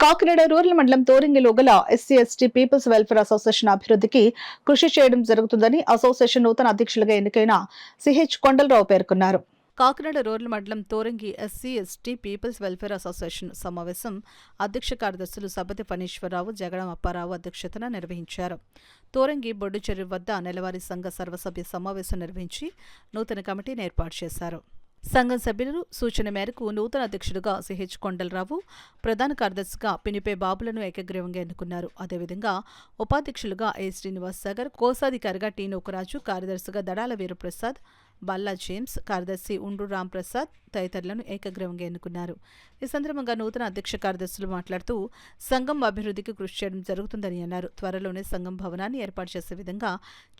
Kakinada rural మండలం తోరింగిలో గల SC ST peoples welfare association అభివృద్ధికి కృషి చేయడం జరుగుతుందని అసోసియేషన్ నూతన అధ్యక్షులుగా ఎన్నికైన సిహెచ్ కొండలరావు పేర్కొన్నారు. కాకినాడ రూరల్ మండలం Thorangi SC ST peoples welfare association సమావేశం అధ్యక్ష కార్యదర్శులు సబతి ఫణీశ్వరరావు, జగడం అప్పారావు అధ్యక్షతన నిర్వహించారు. తోరంగి బొడ్డు చెరువు వద్ద నెలవారీ సంఘ సర్వసభ్య సమావేశం నిర్వహించి నూతన కమిటీని ఏర్పాటు చేశారు. సంఘం సభ్యులు సూచన మేరకు నూతన అధ్యక్షుడిగా సిహెచ్ కొండలరావు, ప్రధాన కార్యదర్శిగా పినిపే బాబులను ఏకగ్రీవంగా ఎన్నుకున్నారు. అదేవిధంగా ఉపాధ్యక్షులుగా ఏ శ్రీనివాస్ సాగర్, కోశాధికారిగా టీ నూకరాజు, కార్యదర్శిగా దడాల వీరప్రసాద్, బల్లా జేమ్స్, కార్యదర్శి ఉండ్రు రాంప్రసాద్ తదితరులను ఏకగ్రీవంగా ఎన్నుకున్నారు. ఈ సందర్భంగా నూతన అధ్యక్ష కార్యదర్శులు మాట్లాడుతూ సంఘం అభివృద్ధికి కృషి చేయడం జరుగుతుందని అన్నారు. త్వరలోనే సంఘం భవనాన్ని ఏర్పాటు చేసే విధంగా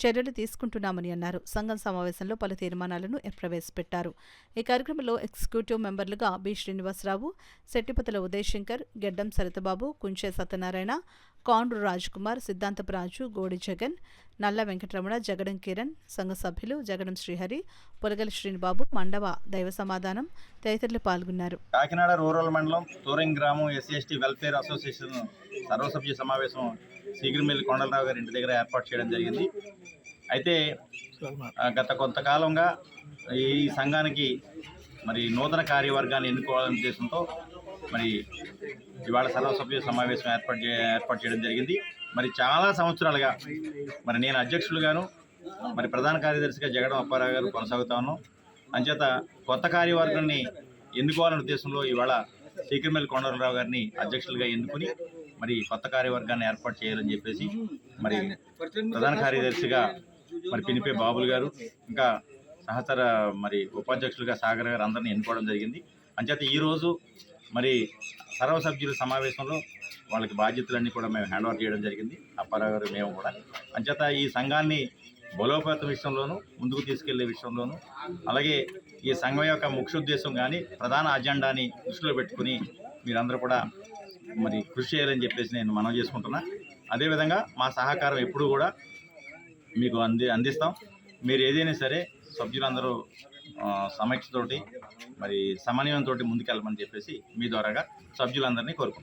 చర్యలు తీసుకుంటున్నామని అన్నారు. సంఘం సమావేశంలో పలు తీర్మానాలను ప్రవేశపెట్టారు. ఈ కార్యక్రమంలో ఎగ్జిక్యూటివ్ మెంబర్లుగా బి శ్రీనివాసరావు, శెట్టిపతుల ఉదయశంకర్, గెడ్డం సరితబాబు, కుంచే సత్యనారాయణ, కాండ్రు రాజ్కుమార్, సిద్ధాంతపు రాజు, గోడి జగన్, నల్ల వెంకటరమణ, జగడం కిరణ్, సంఘ సభ్యులు జగడం శ్రీహరి, పొలగలి శ్రీనిబాబు, మండవ దైవ సమాధానం తదితరులు పాల్గొన్నారు. కాకినాడ రూరల్ మండలం తోరింగ్ గ్రామం ఎస్సీ ఎస్టీ వెల్ఫేర్ అసోసియేషన్ సర్వసభ్య సమావేశం సీగిరిమిల్లి కొండలరావు గారి ఇంటి దగ్గర ఏర్పాటు చేయడం జరిగింది. అయితే గత కొంతకాలంగా ఈ సంఘానికి మరి నూతన కార్యవర్గాన్ని ఎన్నుకోవాలనే ఉద్దేశంతో మరి ఇవాళ సర్వసభ్య సమావేశం ఏర్పాటు చేయడం జరిగింది. మరి చాలా సంవత్సరాలుగా మరి నేను అధ్యక్షులుగాను మరి ప్రధాన కార్యదర్శిగా జగడం అప్పారావు గారు కొనసాగుతా ఉన్నాం. అంచేత కొత్త కార్యవర్గాన్ని ఎన్నుకోవాలనే ఉద్దేశంలో ఇవాళ సీకిరిమిల్లి కొండలరావు గారిని అధ్యక్షులుగా ఎన్నుకుని మరి కొత్త కార్యవర్గాన్ని ఏర్పాటు చేయాలని చెప్పేసి మరి ప్రధాన కార్యదర్శిగా మరి పినిపే బాబులు గారు, ఇంకా సహచర మరి ఉపాధ్యక్షులుగా సాగర్ గారు అందరినీ ఎన్నుకోవడం జరిగింది. అంచేత ఈరోజు మరి సర్వసభ్యుల సమావేశంలో వాళ్ళకి బాధ్యతలన్నీ కూడా మేము హ్యాండ్ ఓవర్ చేయడం జరిగింది, అప్పారావు గారు మేము కూడా. అంచేత ఈ సంఘాన్ని బలోపేతం విషయంలోనూ ముందుకు తీసుకెళ్లే విషయంలోనూ అలాగే ఈ సంఘం యొక్క ముఖ్య ఉద్దేశం కానీ ప్రధాన అజెండాని దృష్టిలో పెట్టుకుని మీరందరూ కూడా మరి కృషి చేయాలని చెప్పేసి నేను మనవి చేసుకుంటున్నా. అదేవిధంగా మా సహకారం ఎప్పుడూ కూడా మీకు అందిస్తాం. మీరు ఏదైనా సరే సభ్యులందరూ సమీక్షతోటి మరి సమన్వయంతో ముందుకెళ్ళమని చెప్పేసి మీ ద్వారాగా సభ్యులందరినీ కోరుకుంటున్నాం.